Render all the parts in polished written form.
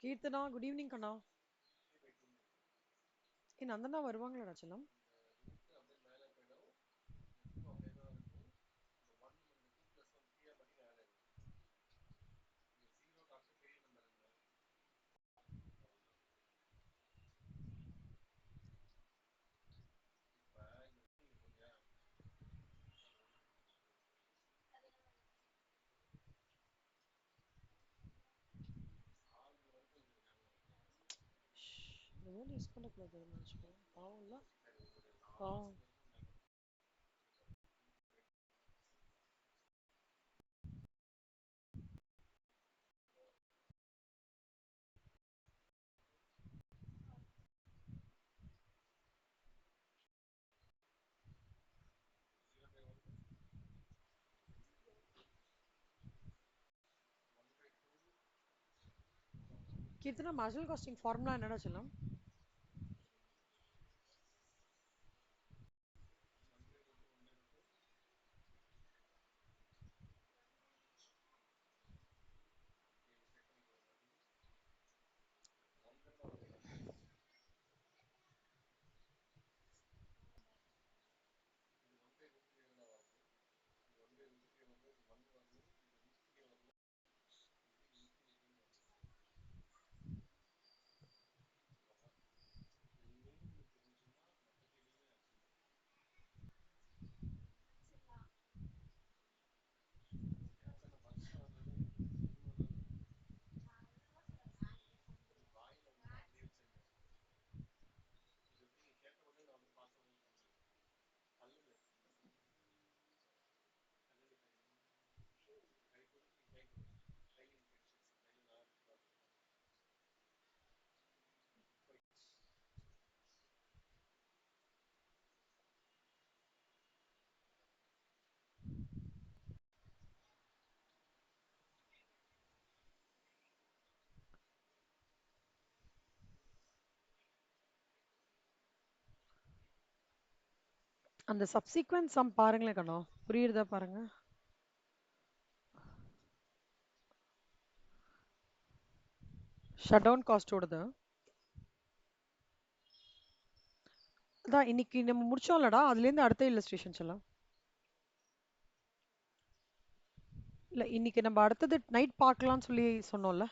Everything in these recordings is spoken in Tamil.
கீர்த்தனா, குட் ஈவினிங் கண்ணா. நந்தனா வருவாங்களாடா செல்லம்? எதுவும் யூஸ் பண்ணக்கூடாது நினச்சிக்கோ. பாவம் இல்லை? பாவம். கீர்த்தனா, மார்ஜினல் காஸ்டிங் ஃபார்முலா என்னடா செல்லம்? அந்த சப்சீக்வென்ட் சம் பாருங்களேன் கண்ணா. புரியுறதா பாருங்க. ஷட் டவுன் காஸ்டோடது. அதான் இன்னைக்கு நம்ம முடிச்சோம்லடா, அதுலேருந்து அடுத்த இல்லஸ்ட்ரேஷன் சொல்லலாம். இல்லை, இன்னைக்கு நம்ம அடுத்தது நைட் பார்க்கலாம்னு சொல்லி சொன்னோம்ல.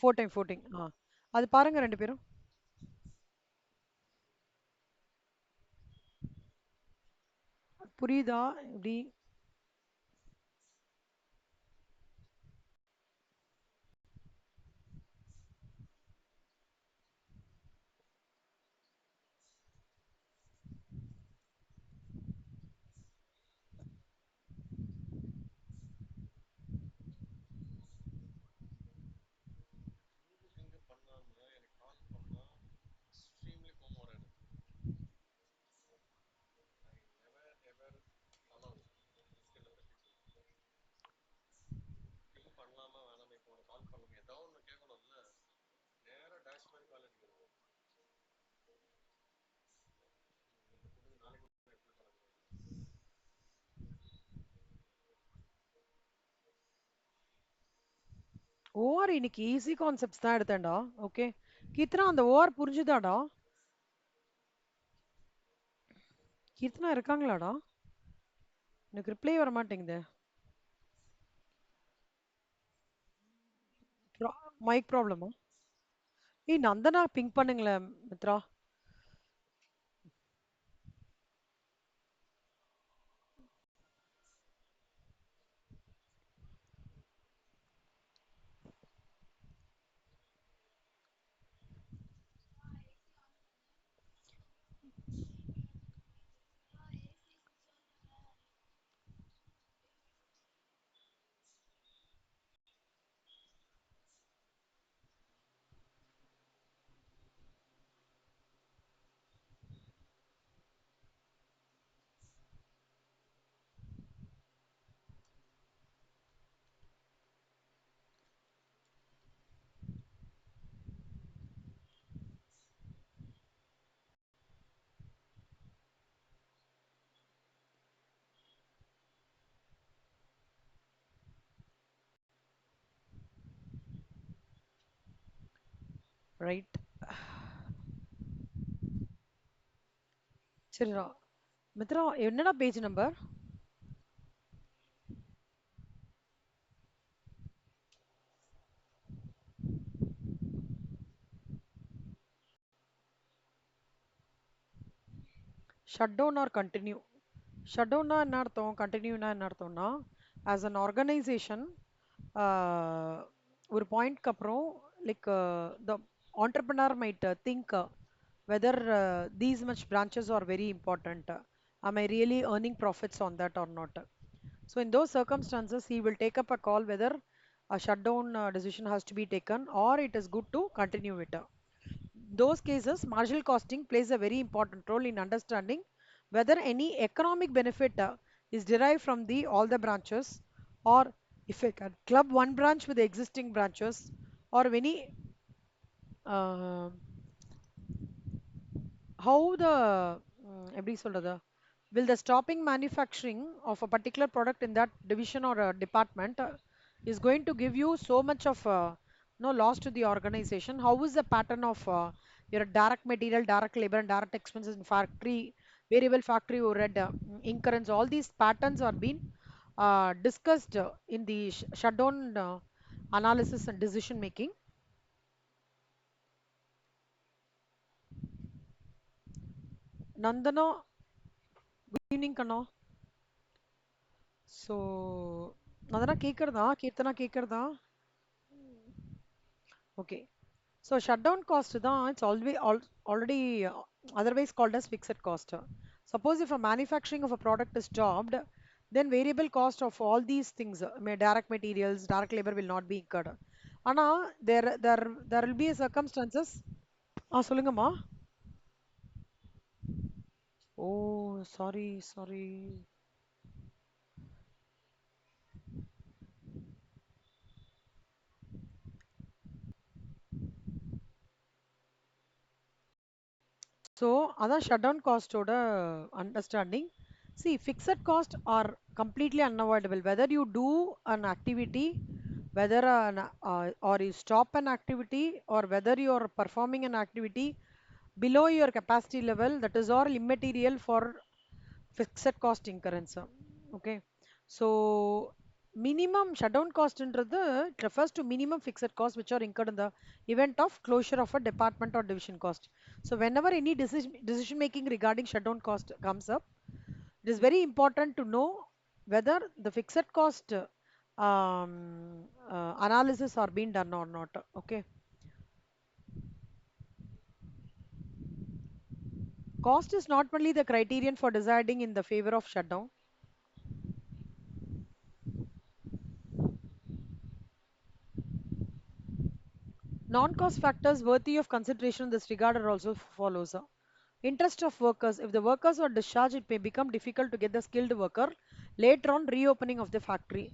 ஃபோர்டைன் ஃபோர்டைன். அது பாருங்க ரெண்டு பேரும். புரியுதா எப்படி? ஓஆர் இன்னைக்கு ஈஸி கான்செப்ட்ஸ் தான் எடுத்தேன்டா. ஓகே கீர்த்தனா, அந்த ஓஆர் புரிஞ்சுதாடா? கீர்த்தனா இருக்காங்களாடா? எனக்கு ரிப்ளை வர மாட்டேங்குது. மைக் ப்ராப்ளமா? நந்தனா பிங்க் பண்ணுங்களேன் மித்ரா. ரைட். சரிடா. மித்ரா, என்னடா page number? Shut down or continue? Shut டவுன்னா என்ன அர்த்தம், கண்டினியூனா என்ன அர்த்தம்னா, ஆஸ் அன் ஆர்கனைசேஷன் ஒரு பாயிண்ட்க்கு அப்புறம் like the entrepreneur might think whether these much branches are very important. Am I really earning profits on that or not? So in those circumstances, he will take up a call whether a shutdown decision has to be taken or it is good to continue it. Those cases, marginal costing plays a very important role in understanding whether any economic benefit is derived from the all the branches, or if I can club one branch with the existing branches, or any uh, how the எப்படி சொல்றது, will the stopping manufacturing of a particular product in that division or department is going to give you so much of no loss to the organization? How is the pattern of your direct material, direct labor, and direct expenses in factory, variable factory overhead, incurrence? All these patterns are being discussed in the shutdown analysis and decision making. Nandana, good evening, Kanna. So, Nandana கேக்குறதா? Keerthana கேக்குறதா? Okay. So shutdown cost தான், it's already otherwise called as fixed cost. Suppose if a manufacturing of a product is stopped, then variable cost of all these things, direct materials, direct labor will not be incurred. ஆனா there will be a circumstances. சொல்லுங்கம்மா. Oh, sorry. So அதான் shutdown cost ஓட understanding. See, fixed cost are completely unavoidable. Whether you do an activity, whether or you stop an activity, or whether you are performing an activity below your capacity level, that is all immaterial for fixed cost incurrence. Okay. So minimum shutdown cost ன்றது it refers to minimum fixed costs which are incurred in the event of closure of a department or division cost. So whenever any decision making regarding shutdown cost comes up, it is very important to know whether the fixed cost analysis are being done or not. Okay. Cost is not only the criterion for deciding in the favor of shutdown. Non-cost factors worthy of consideration in this regard are also follows. Interest of workers. If the workers are discharged, it may become difficult to get the skilled worker later on reopening of the factory.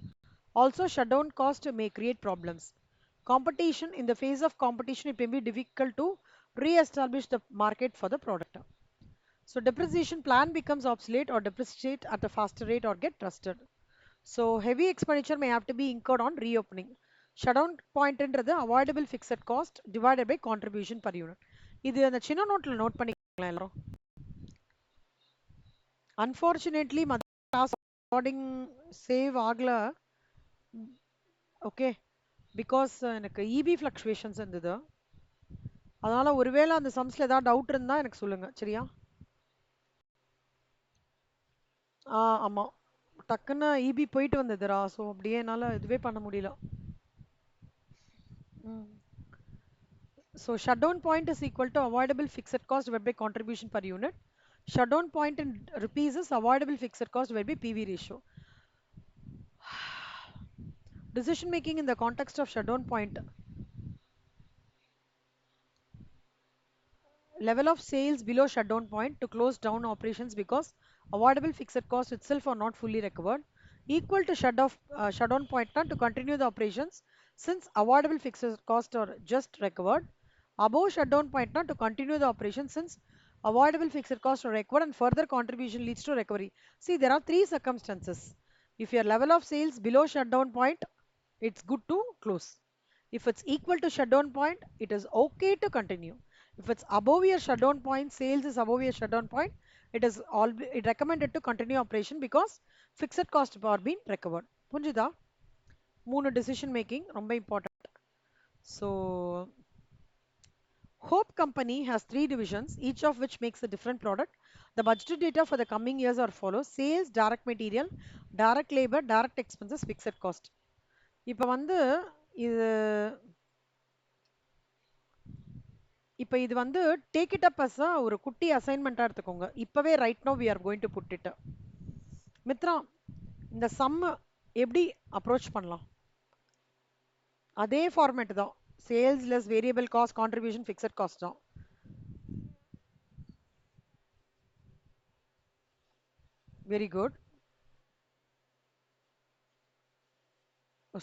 Also, shutdown cost may create problems. Competition. In the face of competition, it may be difficult to re-establish the market for the product. So depreciation plan becomes obsolete or depreciate at a faster rate or get trusted. So heavy expenditure may have to be incurred on reopening. Shutdown point என்றது avoidable fixed cost divided by contribution per unit. இது அந்த சின்ன நோட்ல நோட் பண்ணிக்கலாம் எல்லாரும். Unfortunately, class recording save ஆகல. Okay, because எனக்கு EB fluctuations இருந்தது. அதனால ஒருவேளை அந்த சம்ஸ்ல ஏதாவது டவுட் இருந்தா எனக்கு சொல்லுங்க, சரியா? ஆமா, டக்குன்னு EB போயிட்டு வந்ததுடா, ஸோ அப்படியே என்னால இதுவே பண்ண முடியல. ம். So shutdown point is equal to avoidable fixed cost divided by contribution per unit. Shutdown point in rupees is avoidable fixed cost divided by PV ratio. Decision making in the context of shutdown point. Level of sales below shutdown point to close down operations because avoidable fixed costs itself are not fully recovered. Equal to shutdown point to continue the operations since avoidable fixed costs are just recovered. Above shutdown point to continue the operation since avoidable fixed costs are recovered and further contribution leads to recovery. See, there are three circumstances. If your level of sales below shutdown point, it's good to close. If it's equal to shutdown point, it is okay to continue. If it's above your shutdown point, sales is above your shutdown point, it is all it recommended to continue operation because fixed cost are being recovered. புரிஞ்சுதா? மூணு decision making ரொம்ப important. So Hope Company has three divisions, each of which makes a different product. The budgeted data for the coming years are follows: sales, direct material, direct labor, direct expenses, fixed cost. இப்போ வந்து இது இப்போ இது வந்து டேக் இட் அப் அஸ் ஒரு குட்டி அசைன்மெண்ட்டாக எடுத்துக்கோங்க. இப்போவே right no we are going to put it. Mithra, இந்த சம் எப்படி அப்ரோச் பண்ணலாம்? அதே ஃபார்மேட் தான், sales less variable cost contribution fixed cost தான். Very good,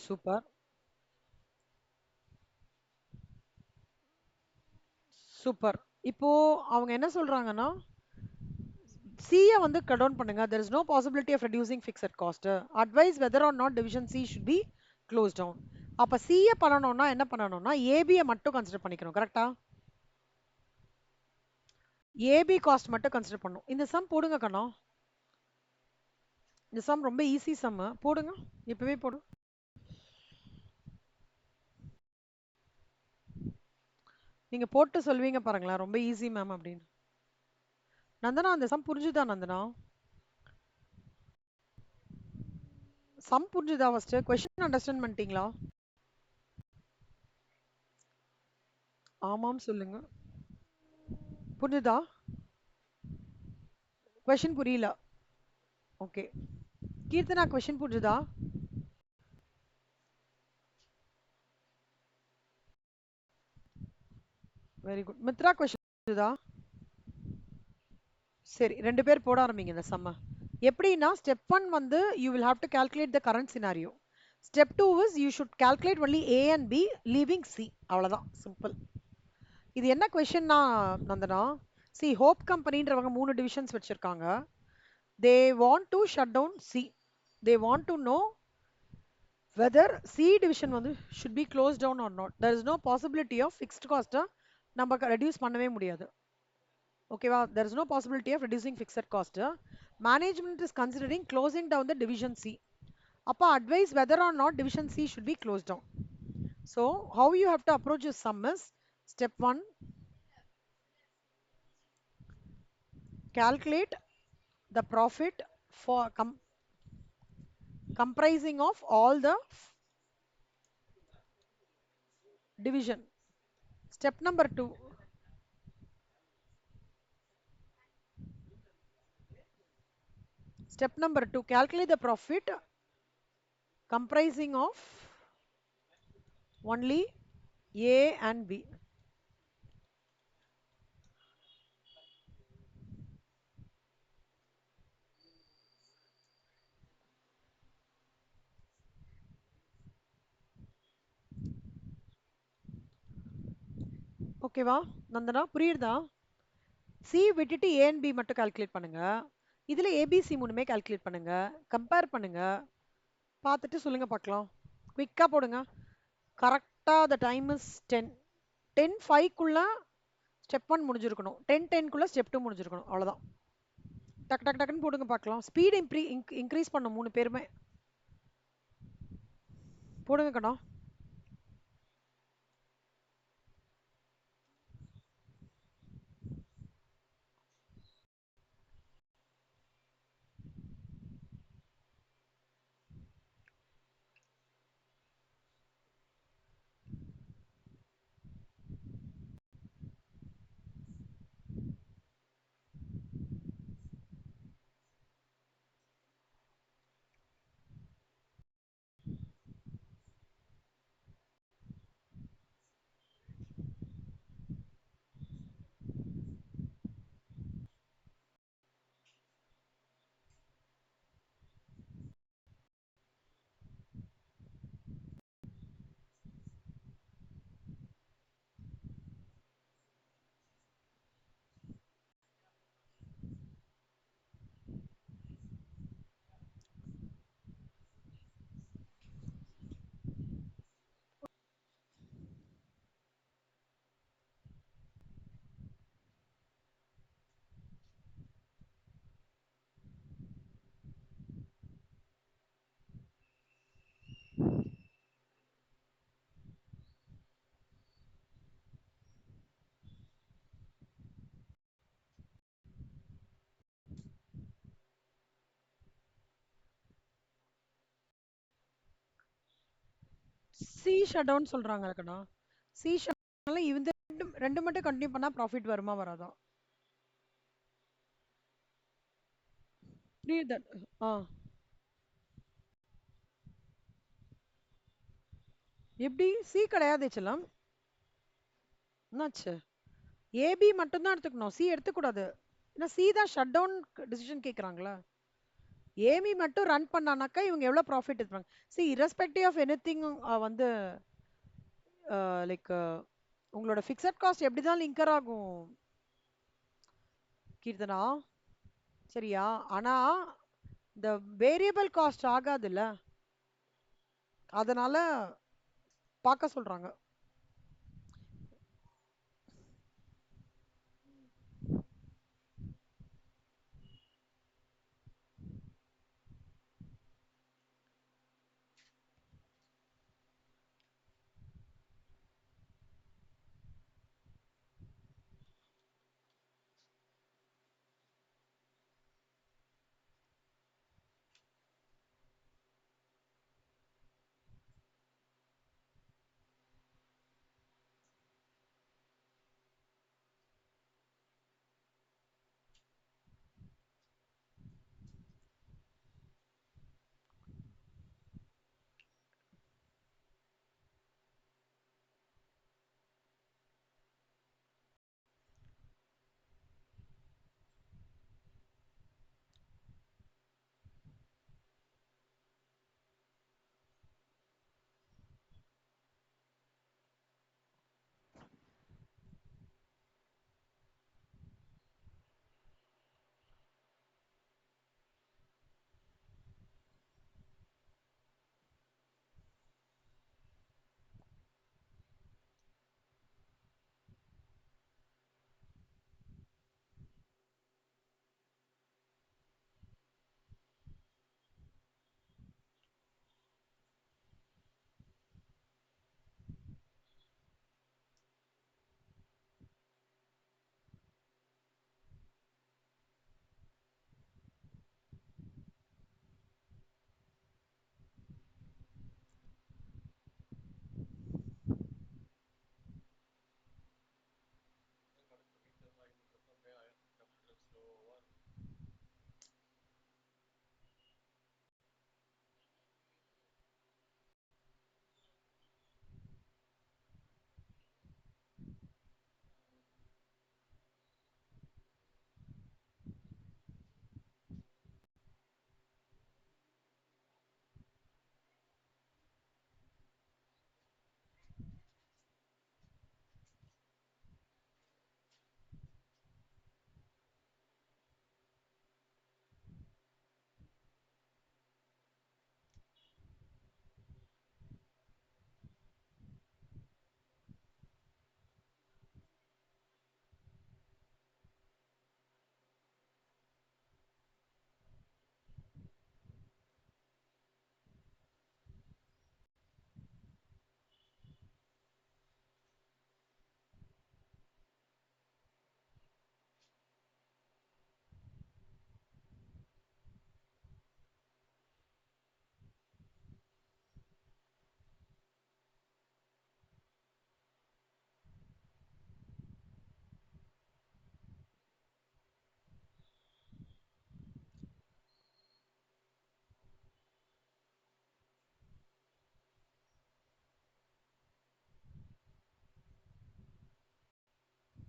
super super. இப்போ அவங்க என்ன சொல்றாங்கன்னா, C வந்து cut down பண்ணுங்க. There is no possibility of reducing fixed cost. Advise whether or not division C should be closed down. அப்ப C பண்ணணும்னா என்ன பண்ணணும்னா AB மட்டும் கன்சிடர் பண்ணிக்கணும். கரெக்டா? AB காஸ்ட் மட்டும் கன்சிடர் பண்ணும். இந்த சம் போடுங்க கண்ணா. இந்த சம் ரொம்ப ஈஸி சம், போடுங்க, இப்பவே போடு. நீங்க போட்டு சொல்வீங்க பாருங்களேன், ரொம்ப ஈஸி மேம் அப்படின்னு. நந்தனா, அந்த சம் புரிஞ்சுதா நந்தனா? சம் புரிஞ்சுதா? ஃபர்ஸ்ட் क्वेश्चन அண்டர்ஸ்டாண்ட் பண்ணிட்டீங்களா? ஆமாம் சொல்லுங்க. புரிஞ்சுதா? क्वेश्चन புரியல. ஓகே. கீர்த்தனா, क्वेश्चन புரிஞ்சுதா? Very good. மித்ரா, क्वेश्चन புரிஞ்சுதா? சரி, ரெண்டு பேர் போட ஆரம்பிங்க இந்த சம்ம. எப்படின்னா ஸ்டெப் 1 வந்து you will have to calculate the current scenario. Step 2 is you should calculate only A and B leaving C. அவ்வளவுதான், சிம்பிள். இது என்ன கொஸ்டின்னா நந்தனா, சி ஹோப் கம்பெனின்றவங்க மூணு டிவிஷன்ஸ் வச்சிருக்காங்க. they want to shut down C. they want to know whether C division வந்து should be closed down or not. There is no possibility of fixed cost நம்ம ரெடியூஸ் பண்ணவே முடியாது. ஓகேவா? there is no possibility of reducing fixed cost. Management is considering closing down the division C. அப்ப advise whether or not division C should be closed down. So how you have to approach this sum is, step 1, calculate the profit for comprising of all the division. Step number 2, calculate the profit comprising of only A and B. ஓகேவா நந்தனா, புரியுதா? சி விட்டுட்டு ஏ அண்ட் பி மட்டும் கால்குலேட் பண்ணுங்க. இதுல ஏபிசி மூணுமே கால்குலேட் பண்ணுங்க, கம்பேர் பண்ணுங்க, பார்த்துட்டு சொல்லுங்க பார்க்கலாம். குவிக்கா போடுங்க. கரெக்டா the time is 10. 10:05 step 1 முடிஞ்சிருக்கணும், 10:10 step 2 முடிஞ்சிருக்கணும். அவ்வளவுதான். டக் டக் டக்குன்னு போடுங்க பார்க்கலாம். ஸ்பீட் இன்க்ரீஸ் பண்ணும் மூணு பேருமே. போடுங்க கண்ணா. சி ஷட் டவுன் சொல்றாங்க கண்ணா. சி ஷட் இந்த ரெண்டு ரெண்டு மட்டும் கண்டினியூ பண்ணா ப்ராஃபிட் வருமா வராதா? புரியுது. ஆ. எப்படி சி கிடையாது செல்லம்? என்னாச்சு? ஏபி மட்டும் தான் எடுத்துக்கணும், சி எடுத்துக்கூடாது. ஏன்னா சி தான் ஷட் டவுன் டிசிஷன் கேட்குறாங்களா? ஏமி மட்டும் ரன் பண்ணானாக்கா இவங்க எவ்வளோ ப்ராஃபிட் எடுப்பாங்க? சி இரஸ்பெக்டிவ் ஆஃப் எனிதிங் வந்து லைக் உங்களோட ஃபிக்ஸட் காஸ்ட் எப்படி தான் லிங்கர் ஆகும் கீர்த்தனா, சரியா? ஆனா இந்த வேரியபிள் காஸ்ட் ஆகாதுல்ல, அதனால பார்க்க சொல்றாங்க.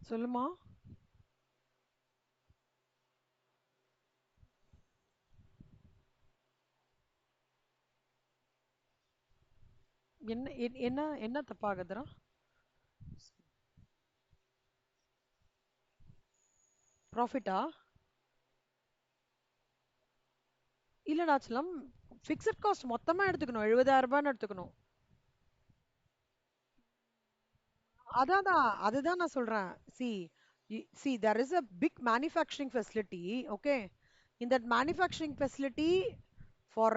சொல்லுமா. என்ன என்ன என்ன தப்பாகுதுடா? ப்ராஃபிட்டா? இல்லடா செல்லம், ஃபிக்ஸட் காஸ்ட் மொத்தமா எடுத்துக்கணும், 70,000 எடுத்துக்கணும். அதுதான் நான் சொல்றேன். See, there is a big manufacturing facility, okay? In that manufacturing facility, for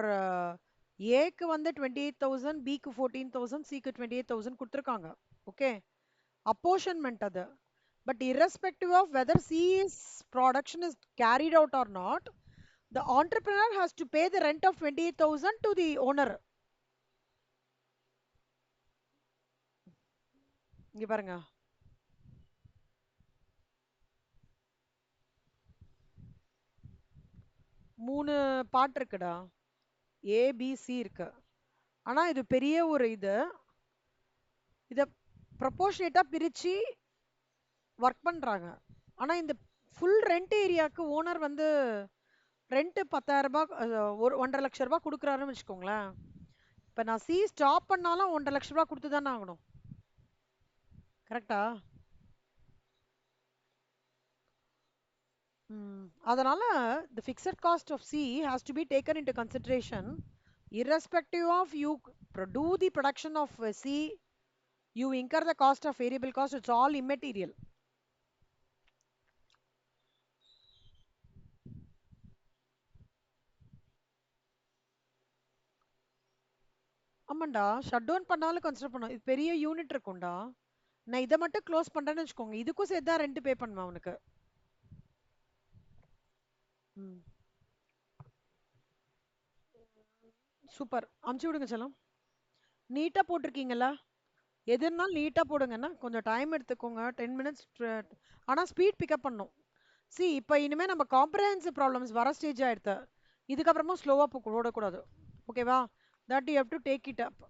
ஏக்கு வந்து 28,000, பிக்கு 14,000, சிக்கு 28,000 கொடுத்துருக்காங்க. ஓகே, அப்போர்ஷன்மெண்ட் அது. But irrespective of whether C's production is carried out or not, the entrepreneur has to pay the rent of 28,000 to the owner. இங்க பாருங்க, 3 பார்ட் இருக்குடா. ஏபிசி இருக்கு. ஆனா இது பெரிய ஒரு இது. இத ப்ரொபோர்ஷனேட்டா பிரிச்சு ஒர்க் பண்றாங்க. ஆனா இந்த ஃபுல் ரெண்ட் ஏரியாக்கு ஓனர் வந்து ரெண்ட் 10,000 ரூபாய், ஒரு 1,50,000 ரூபாய் கொடுக்குறாருன்னு வச்சுக்கோங்களேன். இப்ப நான் சி ஸ்டாப் பண்ணாலும் 1,50,000 ரூபாய் கொடுத்து தானே ஆகணும். கரெக்டா? அதனால the fixed cost of C has to be taken into consideration irrespective of you do the production of C, you incur the cost of variable cost, it's all immaterial. ஆமாண்டா, ஷட் டவுன் பண்ணாலும் கன்சிடர் பண்ணும். இது பெரிய யூனிட் இருக்கும்டா. நான் இதை மட்டும் க்ளோஸ் பண்றேன்னு வச்சுக்கோங்க, இதுக்கும் சேர்த்து தான் ரெண்ட் பே பண்ணுவேன் அவனுக்கு. சூப்பர், அமுச்சு விடுங்க செல்லம். நீட்டா போட்டிருக்கீங்களா? எது இருந்தாலும் நீட்டா போடுங்கன்னா கொஞ்சம் டைம் எடுத்துக்கோங்க, 10 மினிட்ஸ். ஆனா ஸ்பீட் பிக்கப் பண்ணும். சி இப்போ இனிமே நம்ம காம்ப்ரஹென்சிவ் ப்ராப்ளம்ஸ் வர ஸ்டேஜ் ஆயிடுத்து. இதுக்கப்புறமா ஸ்லோவா ஓடக்கூடாது. ஓகேவா? That you have to take it up.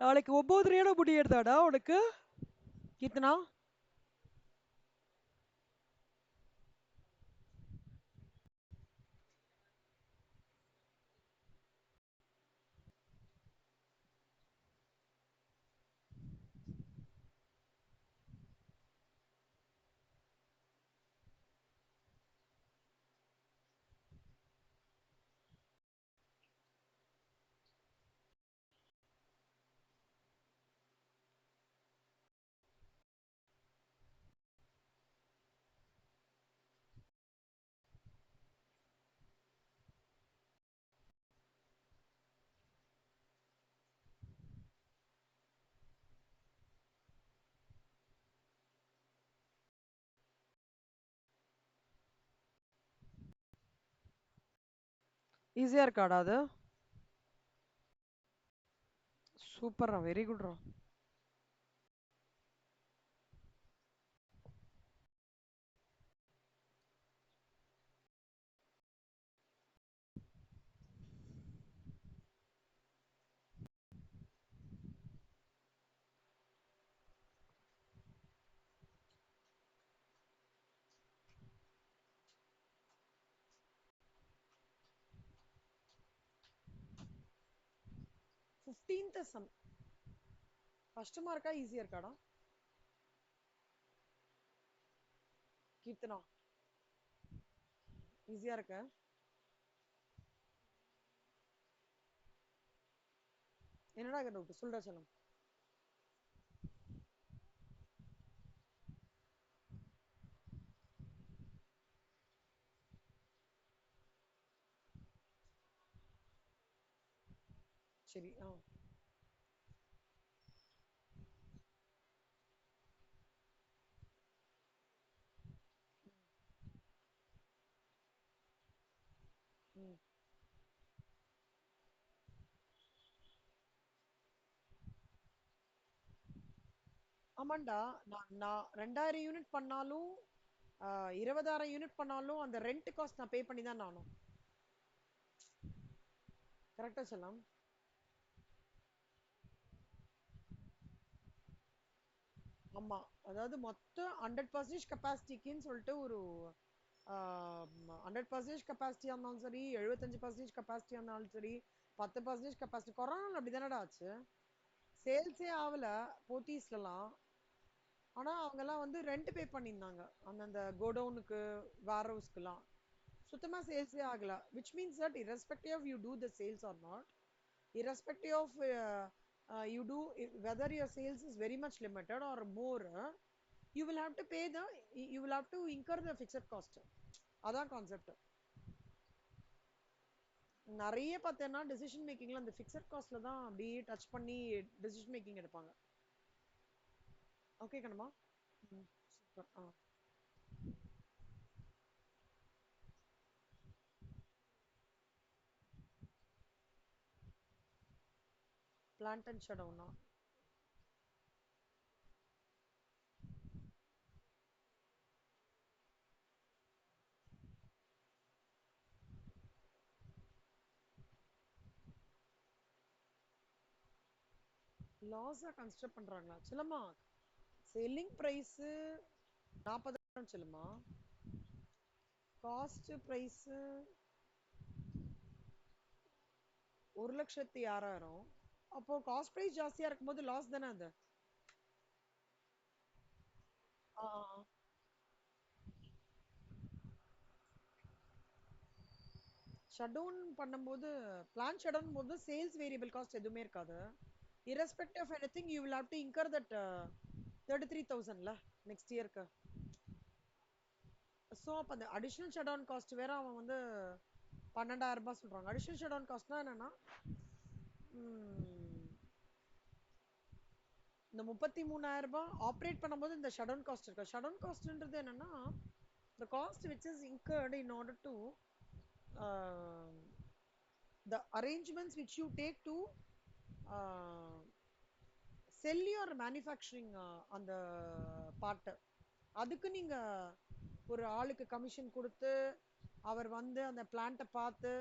நாளைக்கு 9:30 முடியறதாடா உனக்கு கீர்த்தனா? ஈஸியா இருக்காடா அது? சூப்பர்ரா, வெரி குட்ரா. 15th சம் கஷ்டமா இருக்கா ஈஸியா இருக்காடா கீர்த்தனா? ஈஸியா இருக்க? என்னடா டவுட் சொல்றா செல்லம். சரி. ம். ஆமாண்டா, நான் 2000 யூனிட் பண்ணாலும் 20,000 யூனிட் பண்ணாலும் அந்த ரெண்ட் காஸ்ட் நான் பே பண்ணி தான் ஆகணும். கரெக்டா செல்லம்? ஆமா, அதாவது மொத்தம் 100% கெப்பாசிட்டிக்குன்னு சொல்லிட்டு ஒரு 100% கெப்பாசிட்டியா இருந்தாலும் சரி, 75% கெப்பாசிட்டியா இருந்தாலும் சரி, 10% கெப்பாசிட்டி. கொரோனா அப்படிதானடா ஆச்சு? சேல்ஸே ஆகல போத்தீஸ்லாம். ஆனா அவங்க எல்லாம் வந்து ரெண்ட் பே பண்ணியிருந்தாங்க அந்தந்த கோடவுனுக்கு, வேர் ஹவுஸ்க்குலாம். சுத்தமா சேல்ஸே ஆகல. which means that irrespective of you do the sales or not, irrespective of you do whether your sales is very much limited or more, you will have to pay the, you will have to incur the fixed cost. அதான் கான்செப்ட். நிறைய பார்த்தேன்னா டெசிஷன் மேக்கிங்ல அந்த ஃபிக்ஸட் காஸ்ட்ல தான் அப்படியே டச் பண்ணி டெசிஷன் மேக்கிங் எடுப்பாங்க. ஓகே கண்ணம்மா. ம். சூப்பர். பிளான்ட் அண்ட் ஷடவுனா? லாஸா கன்சிடர் பண்றாங்களா செல்லம்மா? செல்லிங் பிரைஸ் 40,000 செல்லுமா. Cost price 1,06,000. அப்போ காஸ்ட் பிரைஸ் ஜாஸ்தியா இருக்கும்போது லாஸ் தானே அது? ஆ, ஷட் டவுன் பண்ணும்போது, பிளான் ஷட் டவுன் போது சேல்ஸ் வேரியபிள் காஸ்ட் எதுவுமே இருக்காது. irrespective of anything you will have to incur that 33,000ல நெக்ஸ்ட் இயர்க்கு. ஸோ அப்போ அந்த அடிஷ்னல் ஷட் டவுன் காஸ்ட் வேற அவன் வந்து 12,000 ரூபாய் சொல்றாங்க. அடிஷ்னல் ஷட் டவுன் காஸ்ட்னா என்னன்னா, ம், இந்த 33,000 ரூபாய் ஆப்ரேட் பண்ணும்போது இந்த ஷட் டவுன் காஸ்ட் இருக்கு. ஷட் டவுன் காஸ்ட்ன்றது என்னன்னா, the cost which is incurred in order to uh, the arrangements which you take to uh, sell your manufacturing அந்த பார்ட். அதுக்கு நீங்க ஒரு ஆளுக்கு கமிஷன் கொடுத்து அவர் வந்து அந்த பிளான்ட்டை பார்த்து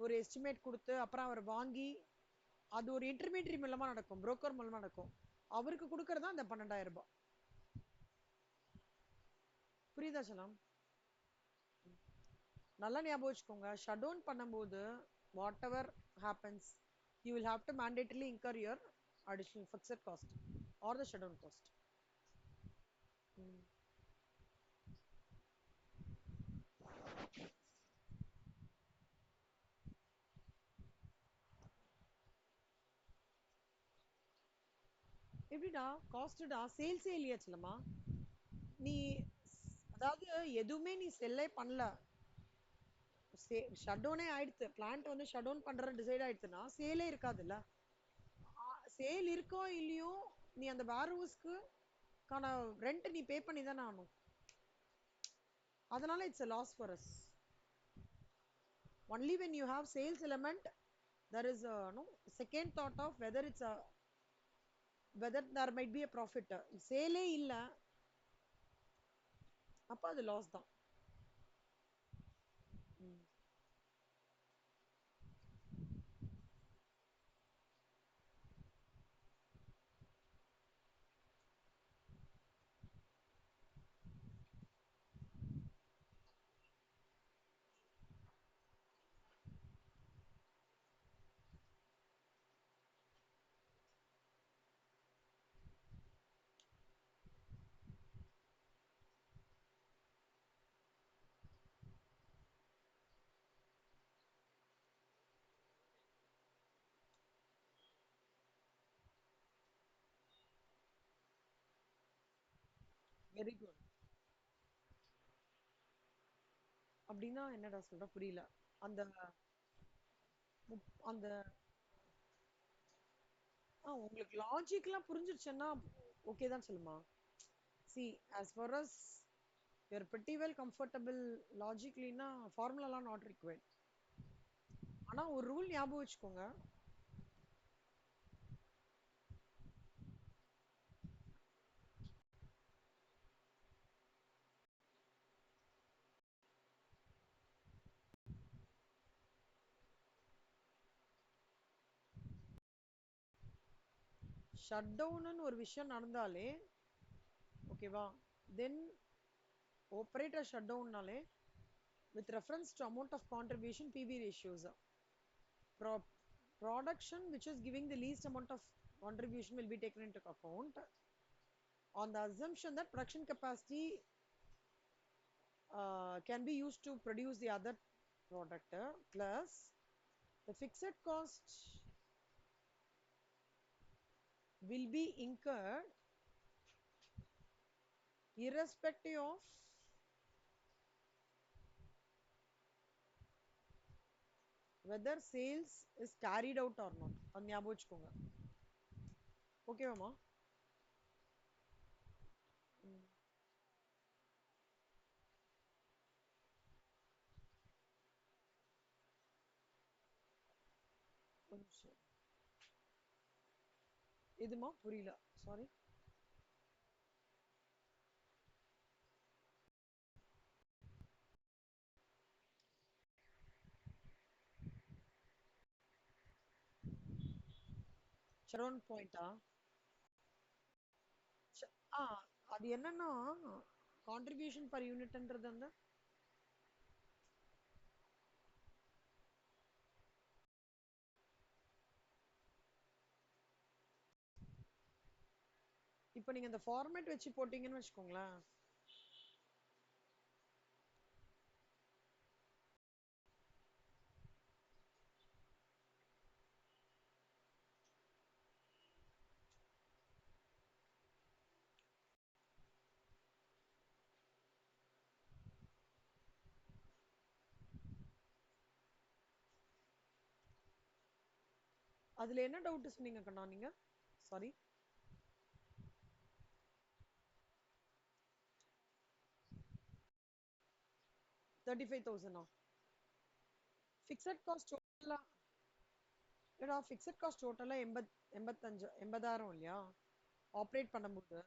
ஒரு எஸ்டிமேட் கொடுத்து அப்புறம் அவர் வாங்கி அது ஒரு இன்டர்மீடியரி மூலமா நடக்கும், புரோக்கர் மூலமா நடக்கும். அவருக்கு கொடுக்கறது தான் அந்த 12,000 ரூபாய். புரியுதா சலாம்? நல்லா ஞாபகம் வச்சுக்கோங்க, ஷட் டவுன் பண்ணும்போது whatever happens you will have to mandatorily incur your additional fixed cost or the shut down cost. எப்படிடா காஸ்டடா சேல்ஸே இல்லையா செல்லம்மா? நீ அதாவது எதுவுமே நீ செல்லே பண்ணல, ஷட் டவுனே ஆயிடுத்து, பிளான்ட் வந்து ஷட் டவுன் பண்ற டிசைட் ஆயிடுச்சுன்னா சேலே இருக்காதுல்ல. சேல் இருக்கோ இல்லையோ நீ அந்த வேர் ஹவுஸ்க்கு கான ரெண்ட் நீ பே பண்ணி தானே ஆகணும். அதனால it's a loss for us. Only when you have sales element there is a no second thought of whether it's a whether there might be a profit. சேலே இல்ல அப்ப அது லாஸ் தான். Very good. அப்படின்னா என்னடா சொல்ற புரியல. அந்த அந்த உங்களுக்கு லாஜிக்லாம் புரிஞ்சிருச்சுன்னா ஓகே தான் சொல்லுமா. see as far as you're pretty well comfortable logically ஃபார்முலாலாம் நாட் required. ஆனா ஒரு ரூல் ஞாபகம் வச்சுக்கோங்க, ஷட் டவுன்னு ஒரு விஷயம் நடந்தாலே ஓகேவா, தென் ஆப்பரேட்டர் ஷட் டவுன்னாலே with reference to amount of contribution PV ratios. Pro- Production which is giving the least amount of contribution will be taken into account on the assumption that production capacity can be used to produce the other product, plus the fixed cost will be incurred irrespective of whether sales is carried out or not. அது ஞாபகம் வச்சுக்கோங்க. ஓகேவாமா? நிமிஷம். இதுமா புரியல, சாரி. ஷடோன் பாயிண்டா? ஆ, அது என்னன்னா கான்ட்ரிபியூஷன் பர் யூனிட்ன்றது வந்து இப்போ நீங்க இந்த ஃபார்மேட் வச்சு போட்டீங்கன்னு வச்சுக்கோங்களேன். அதுல என்ன டவுட் சொன்னீங்க கண்ணா நீங்க? சாரி. 35,000 ஃபிக்ஸட் காஸ்ட் டோட்டலா? ஏடா ஃபிக்ஸட் காஸ்ட் டோட்டலா 80,000 இல்லையா ஆப்ரேட் பண்ணும்போது?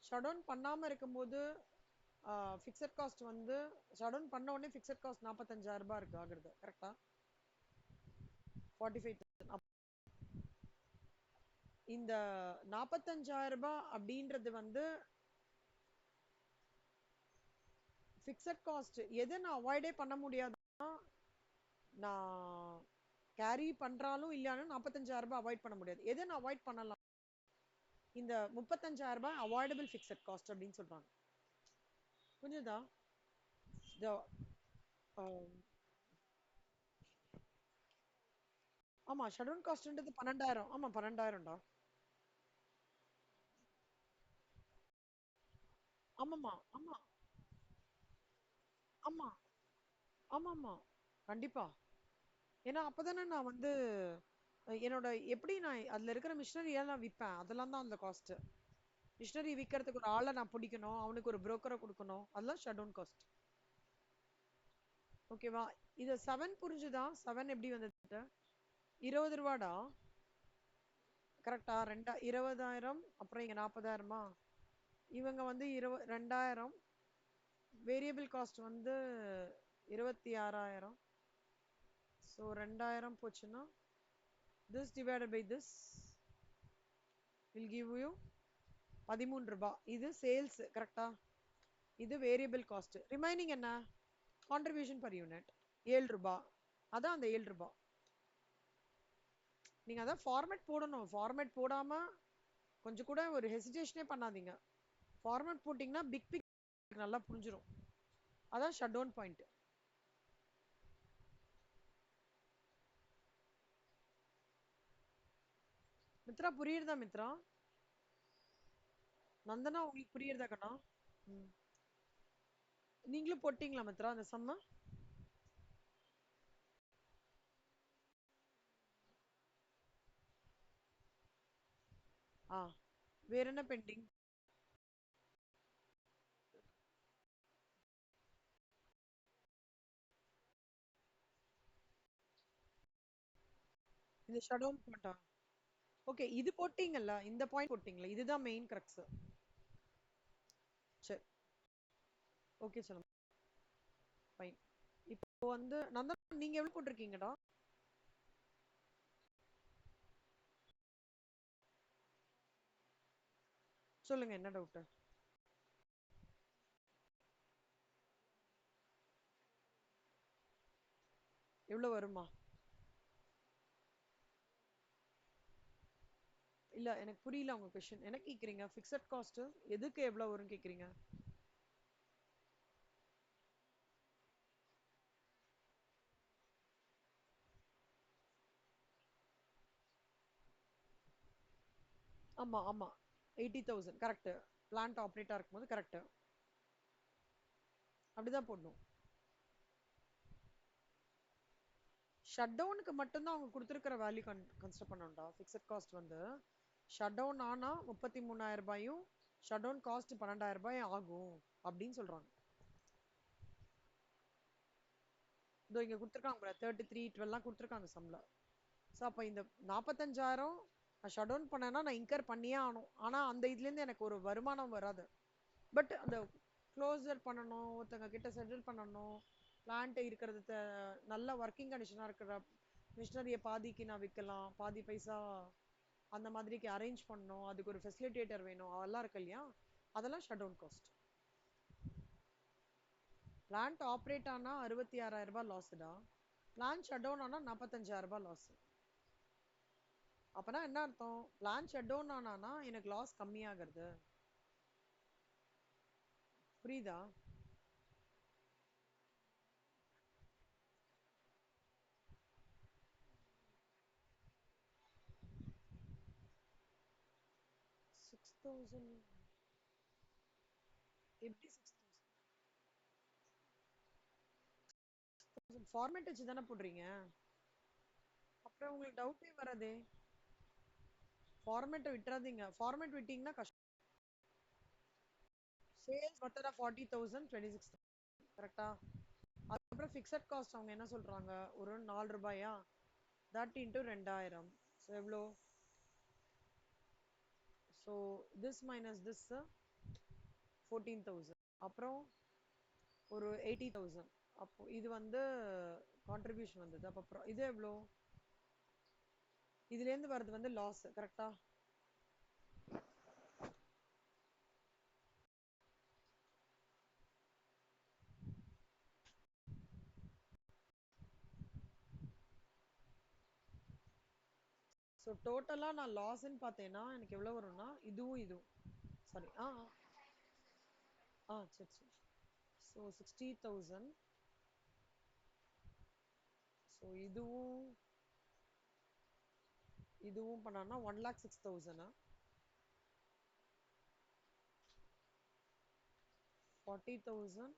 ஷட் டவுன் பண்ணாம இருக்கும்போது ஃபிக்ஸட் காஸ்ட் வந்து ஷட் டவுன் பண்ண உடனே ஃபிக்ஸட் காஸ்ட் 45,000 ரூபாய் இருக்கு ஆகுறது கரெக்டா? 45,000. இந்த 45,000 ரூபாய் அப்படின்றது வந்து ஃபிக்ஸட் காஸ்ட். எது நான் அவாய்டே பண்ண முடியாதுன்னா, நான் கேரி பண்றாலும் இல்லையானு 45,000 ரூபாய் அவாய்ட் பண்ண முடியாது. எதை நான் அவாய்ட் பண்ணலாம்? இந்த 35,000 ரூபாய் அவாய்டபிள் ஃபிக்ஸட் காஸ்ட் அப்படின்னு சொல்றாங்க. புரிஞ்சுதா? இந்த ஆமா, ஷடவுன் காஸ்ட்ன்றது 12,000. ஆமா 12,000டா. ஆமாமா ஆமா ஆமா ஆமாமா கண்டிப்பா. ஏன்னா அப்பதானே நான் வந்து என்னோட எப்படி நான் அதுல இருக்கிற மிஷினரி எல்லாம் விற்பேன், அதெல்லாம் தான் அந்த காஸ்ட். மிஷினரி விற்கிறதுக்கு ஒரு ஆளை நான் பிடிக்கணும், அவனுக்கு ஒரு புரோக்கரை கொடுக்கணும், அதெல்லாம் ஷடவுன் காஸ்ட். ஓகேவா? இது 7 புரிஞ்சுதா? 7 எப்படி வந்தது? 20 ரூபாடா. கரெக்டா? 20,000 அப்புறம் இங்க 40,000. இவங்க வந்து 2,000. வேரியபிள் காஸ்ட் வந்து 26,000. ஸோ 2,000 போச்சுன்னா this divided by this will give you 13 ரூபாய். இது சேல்ஸ் கரெக்டா? இது வேரியபிள் காஸ்ட். ரிமைனிங் என்ன? கான்ட்ரிபியூஷன் பர் யூனிட் 7 ரூபாய். அதான் அந்த 7 ரூபாய். நீங்க அதான் ஃபார்மேட் போடணும். ஃபார்மேட் போடாம கொஞ்சம் கூட ஒரு ஹெசிடேஷனே பண்ணாதீங்க. ஃபார்மேட் போட்டிங்கன்னா பிக் பிக் நல்லா புரிஞ்சிடும். அதான் ஷட் டவுன் பாயிண்ட். மித்ரா புரியுறதா மித்ரா? நந்தனா உங்களுக்கு புரியுறதா கண்ணா? ம். நீங்களும் போட்டீங்களா மித்ரா அந்த சம்ம? ஆ, வேற என்ன பெண்டிங்? இந்த ஷட் டவுன் பாயிண்டா? ஓகே, இது போட்டீங்கல்ல, இந்த பாயிண்ட் போட்டீங்களா, இதுதான் மெயின் கிரக்ஸ். சரி, ஓகே சொல்லுங்க. ஃபைன். இப்போ வந்து நந்தனா நீங்க எவ்வளவு போட்டிருக்கீங்கடா? சொல்லுங்க என்ன டவுட்? எவ்வளவு வருமா? இல்ல எனக்கு புரியல உங்க கொஸ்டின். என்ன கேக்குறீங்க? ஃபிக்ஸட் காஸ்ட் எதுக்கு எவ்வளவு வரும் கேக்குறீங்க? ஆமா ஆமா 80,000 கரெக்ட். பிளான்ட் ஆப்ரேட்டா இருக்கும்போது கரெக்ட். அப்படிதான் போடணும். ஷட் டவுனுக்கு மட்டும்தான் அவங்க கொடுத்துருக்கிற வேல்யூ கன்சிடர் பண்ணணும்டா. ஃபிக்ஸட் காஸ்ட் வந்து ஷட் டவுன் ஆனா 33,000 ரூபாயும் ஷட் டவுன் காஸ்ட் 12,000 ரூபாய் ஆகும் அப்படின்னு சொல்றாங்க. இதோ இங்க கொடுத்துருக்காங்க 33 12 கொடுத்துருக்காங்க சம்பளம். ஸோ அப்போ இந்த 45,000 நான் ஷட் டவுன் பண்ணேன்னா நான் இன்கர் பண்ணியே ஆகணும். ஆனால் அந்த இதுலேருந்து எனக்கு ஒரு வருமானம் வராது. பட் அந்த க்ளோசர் பண்ணணும், ஒருத்தங்க கிட்ட செட்டில் பண்ணணும், பிளான்ட் இருக்கிறது நல்ல ஒர்க்கிங் கண்டிஷனாக இருக்கிற மிஷினரியை பாதிக்கு நான் விற்கலாம், பாதி பைசா அந்த மாதிரிக்கு அரேஞ்ச் பண்ணணும், அதுக்கு ஒரு ஃபெசிலிட்டேட்டர் வேணும், அதெல்லாம் இருக்கு இல்லையா, அதெல்லாம் shut down cost. Plant operate ஆனால் 66,000 லாஸ்டா, பிளான் ஷட் டவுன் ஆனால் 45,000 லாஸ். அப்போனா என்ன அர்த்தம்? பிளான் ஷட் டவுன் ஆனானா எனக்கு லாஸ் கம்மியாகிறது. புரியுதா? எப்படி 6,000 ஃபார்மேட் வச்சு தானே போடுறீங்க? அப்புறம் உங்களுக்கு டவுட்டே வராதே. ஃபார்மேட்டை விட்டுறாதீங்க, ஃபார்மேட் விட்டீங்கன்னா கஷ்டம். சேல்ஸ் மொத்தம் 40,000 26,000 கரெக்டா? அதுக்கப்புறம் ஃபிக்ஸட் காஸ்ட் அவங்க என்ன சொல்றாங்க, ஒரு 4 ரூபாயா, தட் இன்ட்டு 2000, ஸோ எவ்வளோ? ஸோ திஸ் மைனஸ் திஸ் 14,000, அப்புறம் ஒரு 80,000. அப்போ இது வந்து கான்ட்ரிபியூஷன் வந்தது. அப்போ இது எவ்வளோ? இதுலேருந்து வர்றது வந்து லாஸ் கரெக்டா? ஸோ டோட்டலாக நான் லாஸ்ன்னு பார்த்தேன்னா எனக்கு எவ்வளோ வரும்னா இதுவும் இதுவும் சாரி சரி சரி. ஸோ 60,000. ஸோ இதுவும் இதுவும் பண்ணான்னா 1,06,000. 40,000.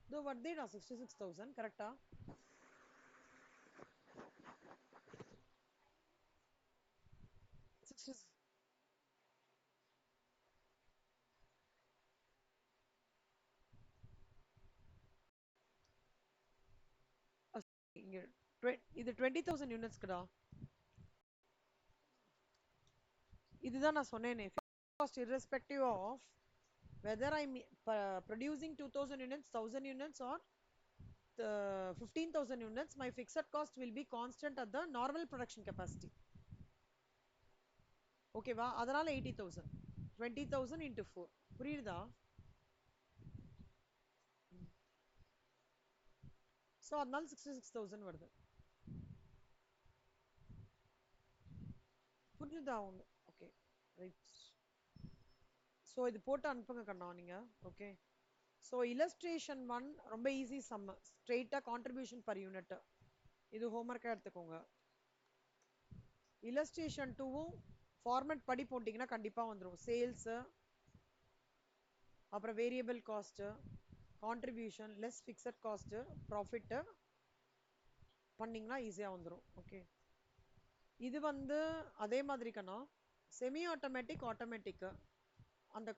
இதோ வருதேடா 66,000 கரெக்டா? இங்க இது 20,000 யூனிட்ஸ்க்குடா. இதுதான் நான் சொன்னேனே, cost irrespective of whether I'm producing 2,000 units, 1,000 units or 15,000 units, my fixed cost will be constant at the normal production capacity. ஓகேவா? அதனால 80,000, 20,000 into 4. புரியுதா? ஸோ அதனால 66,000 வருது. புரியுதா ஒன்று? Okay right. ஸோ இது போட்டு அனுப்புங்க கண்ணா நீங்க. ஓகே. ஸோ illustration 1 ரொம்ப ஈஸி சம், ஸ்ட்ரெயிட்டாக கான்ட்ரிபியூஷன் பர் யூனிட். இது ஹோம்ஒர்க்காக எடுத்துக்கோங்க. illustration 2வும் ஃபார்மேட் படி போட்டிங்கன்னா கண்டிப்பாக வந்துடும். சேல்ஸு, அப்புறம் variable cost, contribution less fixed cost, profit பண்ணிங்கன்னா ஈஸியாக வந்துடும். ஓகே. இது வந்து அதே மாதிரி கண்ணா செமி ஆட்டோமேட்டிக் ஆட்டோமேட்டிக்கு அந்த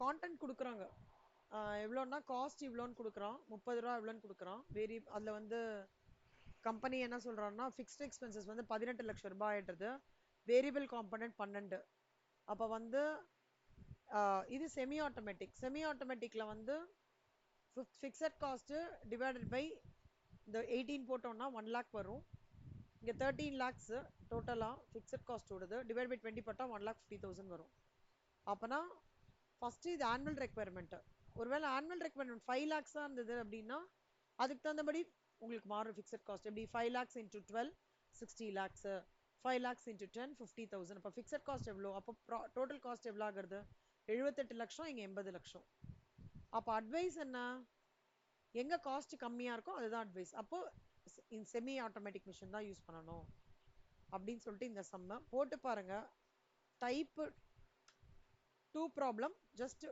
கான்டென்ட் கொடுக்குறாங்க. எவ்வளோன்னா காஸ்ட் இவ்வளோன்னு கொடுக்குறான், 30 ரூபா எவ்வளோன்னு கொடுக்குறான். அதில் வந்து கம்பெனி என்ன சொல்கிறான்னா ஃபிக்ஸ்ட் எக்ஸ்பென்சஸ் வந்து 18 லட்சம் ரூபாய்ன்றது, வேரியபிள் காம்பனண்ட் 12. அப்போ வந்து இது செமி ஆட்டோமேட்டிக். செமி ஆட்டோமேட்டிக்கில் வந்து ஃபிக்ஸட் காஸ்ட்டு டிவைடட் பை இந்த 18 போட்டோம்னா 1 lakh வரும். இங்கே 13 lakhs டோட்டலாக ஃபிக்ஸட் காஸ்ட் ஓடுது, டிவைட் பை 20 போட்டால் 1,50,000 வரும். அப்போனா ஃபஸ்ட்டு இது ஆனுவல் ரெக்குவயர்மெண்ட்டு. ஒருவேளை ஆனுவல் ரெக்குவயர்மெண்ட் 5 lakhs இருந்தது அப்படின்னா அதுக்கு தகுந்தபடி உங்களுக்கு மாறும் ஃபிக்ஸட் காஸ்ட். எப்படி 5 lakhs into 12 60 lakhs, 5 lakhs into 10 50,000. அப்போ ஃபிக்ஸட் காஸ்ட் எவ்வளோ? அப்போ டோட்டல் காஸ்ட் எவ்வளோ ஆகுறது? 78 லட்சம், இங்கே 80 லட்சம். அப்போ அட்வைஸ் என்ன? எங்கே காஸ்ட் கம்மியாக இருக்கோ அதுதான் அட்வைஸ். அப்போ செமி ஆட்டோமேட்டிக் மிஷின் தான் யூஸ் பண்ணணும் அப்படின்னு சொல்லிட்டு இந்த சம்மை போட்டு பாருங்க. Type 2 problem just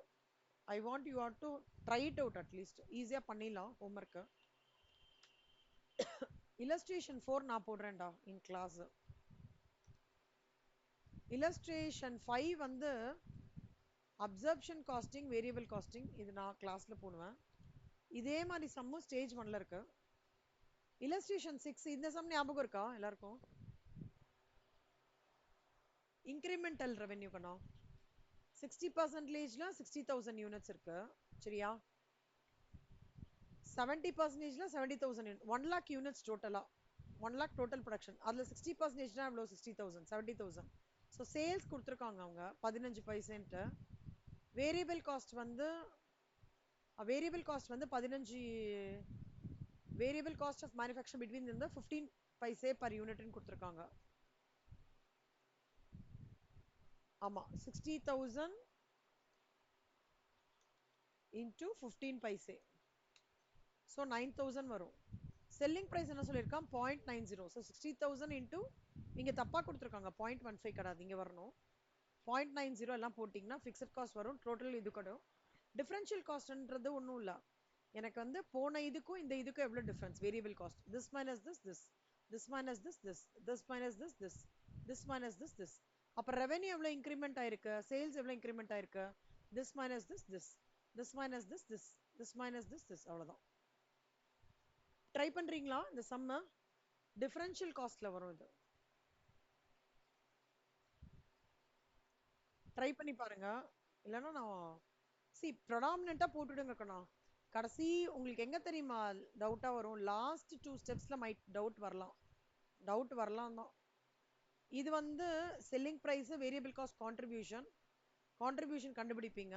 I want you are to try it out. At least ஈஸியாக பண்ணிடலாம் ஹோம்ஒர்க்கு. illustration 4 நான் போடுறேன்டா in class. illustration 5 வந்து absorption costing variable costing இது நான் கிளாஸ்ல போடுவேன். இதே மாதிரி சம்மும் ஸ்டேஜ் 1ல இருக்கு. illustration 6 இந்த சம் ஞாபகம் இருக்கா எல்லாருக்கும்? incremental revenue கண்ணா 60%ல 60,000 யூனிட்ஸ் இருக்கு சரியா? 70%ல 70,000 1 lakh யூனிட்ஸ் டோட்டலா 1 lakh டோட்டல் ப்ரொடக்ஷன். அதுல 60%னா எவ்வளோ? 60,000 70,000. ஸோ சேல்ஸ் கொடுத்துருக்காங்க அவங்க 15 பைசன்ட்டு. வேரியபிள் காஸ்ட் வந்து 15 variable cost of manufacture between வந்து 15 பைசே பர் யூனிட்னு கொடுத்துருக்காங்க. ஆமா 60,000 into 15 பைசே ஸோ 9,000 வரும். செல்லிங் ப்ரைஸ் என்ன சொல்லியிருக்கான்? 0.90. ஸோ 60,000 இன்டூ இங்கே தப்பாக கொடுத்துருக்காங்க 0.15 கிடையாது, இங்கே வரணும் 0.90 எல்லாம் போட்டிங்கன்னா ஃபிக்ஸட் காஸ்ட் வரும். டோட்டல் இது கிடையும். டிஃபரன்ஷியல் காஸ்ட்ன்றது ஒன்றும் இல்லை. எனக்கு வந்து போன இதுக்கும் இந்த இதுக்கும் எவ்வளோ difference? Variable cost this minus this this this minus this this this minus this this this minus this this. அப்போ ரெவென்யூ எவ்வளோ இன்க்ரிமெண்ட் ஆயிருக்கு? சேல்ஸ் எவ்வளோ இன்க்ரிமெண்ட் ஆயிருக்கு? This minus this this this minus this this this minus this this அவ்வளோதான். ட்ரை பண்றீங்களா இந்த சம்ம? டிஃபரன்ஷியல் காஸ்ட்ல வரும் இது. ட்ரை பண்ணி பாருங்க. இல்லைன்னா நான் ப்ரொடாமினண்டா போட்டுடுங்க கண்ணா. கடைசி உங்களுக்கு எங்க தெரியுமா டவுட்டா வரும்? லாஸ்ட் 2 ஸ்டெப்ஸ்ல மைட் டவுட் வரலாம் தான். இது வந்து selling price, variable cost, contribution கண்டுபிடிப்பீங்க.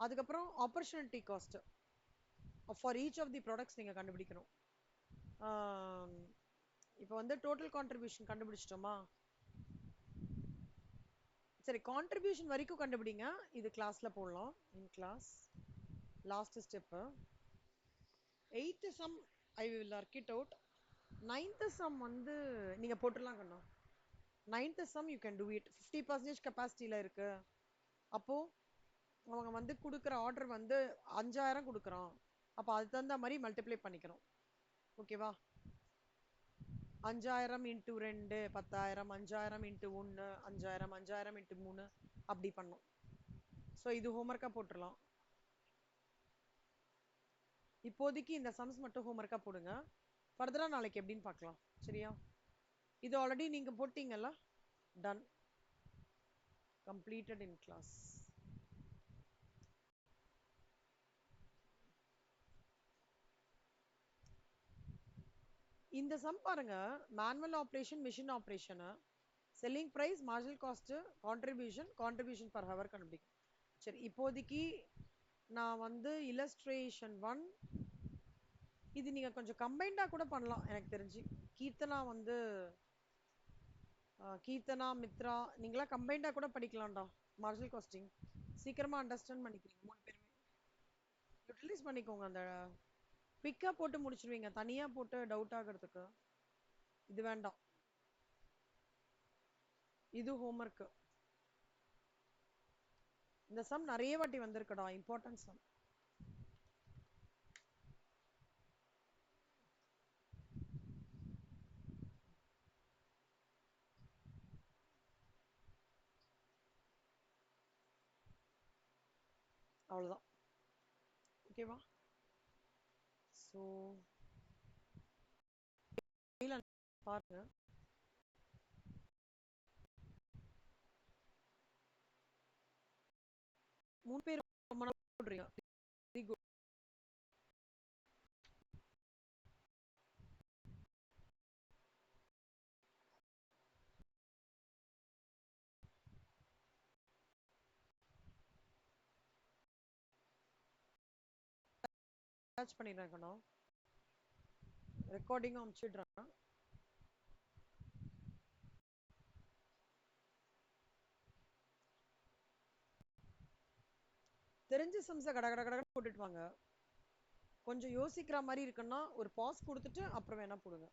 அதுக்கப்புறம் opportunity cost for each of the products நீங்க கண்டுபிடிக்கணும். இப்போ வந்து டோட்டல் கான்ட்ரிபியூஷன் கண்டுபிடிச்சிட்டோமா? சரி, கான்ட்ரிபியூஷன் வரைக்கும் கண்டுபிடிங்க. இது கிளாஸ்ல போடலாம். In class last step 8th sum I will work it out. 9th sum வந்து நீங்க போட்டுடலாம் கண்ணா. 9th sum you can do it. 50% கெப்பாசிட்டியில இருக்கு. அப்போ அவங்க வந்து கொடுக்குற ஆர்டர் வந்து 5,000 கொடுக்குறான். அப்போ அதுக்கு தகுந்த மாதிரி மல்டிப்ளை பண்ணிக்கிறோம். ஓகேவா? 5,000 இன்ட்டு 2 10,000, 5,000 இன்ட்டு 1 5,000, 5,000 இன்ட்டு 3 அப்படி பண்ணோம். ஸோ இது ஹோம்ஒர்க்கா போட்டுடலாம். இப்போதைக்கு இந்த சம்ஸ் மட்டும் ஹோம்ஒர்க்கா போடுங்க. ஃபர்தரா நாளைக்கு எப்படின்னு பார்க்கலாம். சரியா? இது ஆல்ரெடி நீங்க போட்டீங்கல்ல? டன். Completed in class. இந்த சம் பாருங்க. Manual operation, machine operation, selling price, marginal cost, contribution per hour கண்டுபிடிக்கும். சரி, இப்போதைக்கு நான் வந்து இல்லஸ்ட்ரேஷன் 1 இது நீங்க கொஞ்சம் கம்பைண்டா கூட பண்ணலாம் எனக்கு தெரிஞ்சு. கீர்த்தனா மித்ரா நீங்களா கம்பைண்டா கூட படிக்கலாம்டா. மார்ஜினல் காஸ்டிங் சீக்கிரமா அண்டர்ஸ்டாண்ட் பண்ணிக்கிறீங்க 3 பேருமே. யூட்டிலைஸ் பண்ணிக்கோங்க. அந்த குவிக்கா போட்டு முடிச்சிருவீங்க. தனியா போட்டு டவுட் ஆகிறதுக்கு இது வேண்டாம். இது ஹோம்ஒர்க். இந்த சம் நிறைய வாட்டி வந்திருக்குடா. Important some. அவ்வளவுதான். ஓகேவா? ஸோ பாருங்க. மூணு பேர் போடுறீங்க. Very good. அட்டாச் பண்ணிடுறேன். ரெக்கார்டிங்கும் அனுப்பிச்சிடுறேன். தெரிஞ்ச சம்ஸை கட போட்டுட்டு வாங்க. கொஞ்சம் யோசிக்கிற மாதிரி இருக்குன்னா ஒரு பாஸ் கொடுத்துட்டு அப்புறம் வேணா போடுங்க.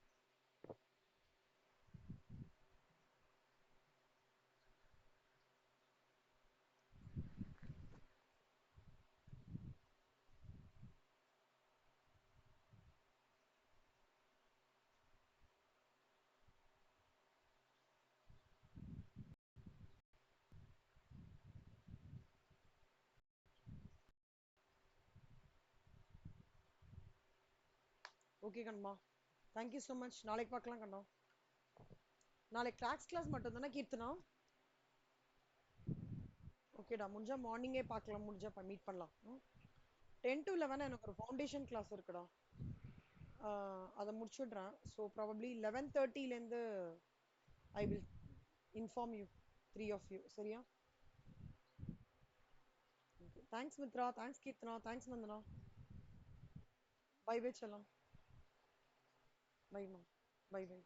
ஓகே கண்ணா. Thank you so much. நாளைக்கு பார்க்கலாம் கண்ணா. நாளைக்கு கிளாஸ் மட்டும் தானே கீர்த்தனா? ஓகேடா, முடிஞ்சா மார்னிங்கே பார்க்கலாம், முடிஞ்சா மீட் பண்ணலாம். 10 to 11 எனக்கு ஒரு ஃபவுண்டேஷன் கிளாஸ் இருக்குடா. அதை முடிச்சுடுறேன். ஸோ ப்ராபப்ளி 11:30லேருந்து I will inform you, three of you. சரியா? Thanks Mithra, thanks Keerthana, thanks Nandana. Bye bye செல்லம். பை மா. Bye by.